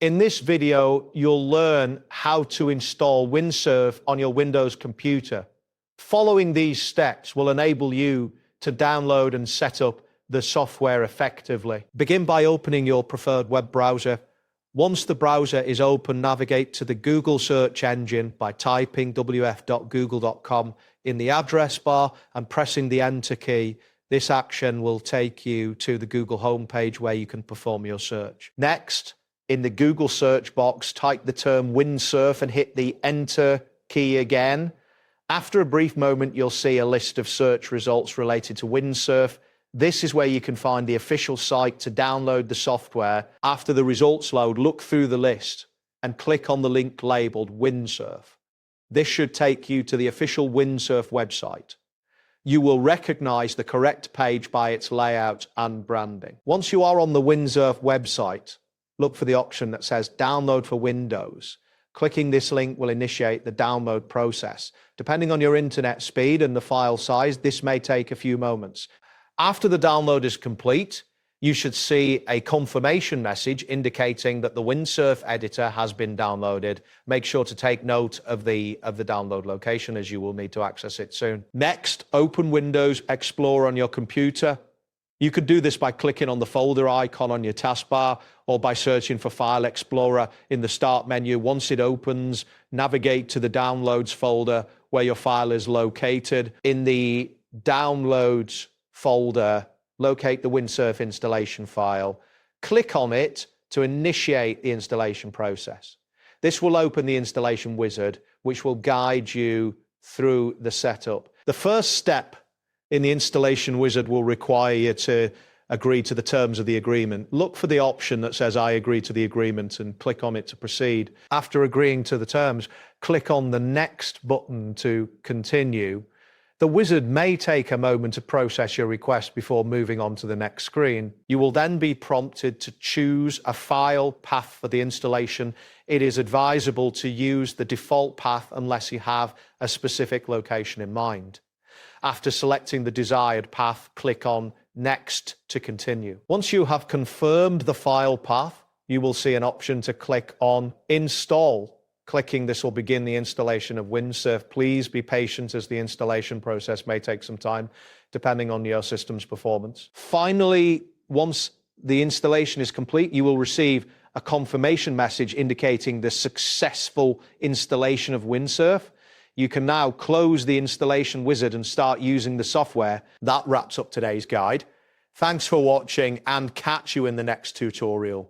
In this video, you'll learn how to install Windsurf on your Windows computer. Following these steps will enable you to download and set up the software effectively. Begin by opening your preferred web browser. Once the browser is open, navigate to the Google search engine by typing wf.google.com in the address bar and pressing the Enter key. This action will take you to the Google homepage where you can perform your search. Next, in the Google search box, type the term Windsurf and hit the Enter key again. After a brief moment, you'll see a list of search results related to Windsurf. This is where you can find the official site to download the software. After the results load, look through the list and click on the link labeled Windsurf. This should take you to the official Windsurf website. You will recognize the correct page by its layout and branding. Once you are on the Windsurf website, look for the option that says Download for Windows. Clicking this link will initiate the download process. Depending on your internet speed and the file size, this may take a few moments. After the download is complete, you should see a confirmation message indicating that the Windsurf editor has been downloaded. Make sure to take note of the download location, as you will need to access it soon. Next, open Windows Explorer on your computer. You could do this by clicking on the folder icon on your taskbar or by searching for File Explorer in the Start menu. Once it opens, navigate to the Downloads folder where your file is located. In the Downloads folder, locate the Windsurf installation file. Click on it to initiate the installation process. This will open the installation wizard, which will guide you through the setup. The first step in the installation wizard will require you to agree to the terms of the agreement. Look for the option that says I agree to the agreement and click on it to proceed. After agreeing to the terms, click on the next button to continue. The wizard may take a moment to process your request before moving on to the next screen. You will then be prompted to choose a file path for the installation. It is advisable to use the default path unless you have a specific location in mind. After selecting the desired path, click on Next to continue. Once you have confirmed the file path, you will see an option to click on Install. Clicking this will begin the installation of Windsurf. Please be patient as the installation process may take some time depending on your system's performance. Finally, once the installation is complete, you will receive a confirmation message indicating the successful installation of Windsurf. You can now close the installation wizard and start using the software. That wraps up today's guide. Thanks for watching and catch you in the next tutorial.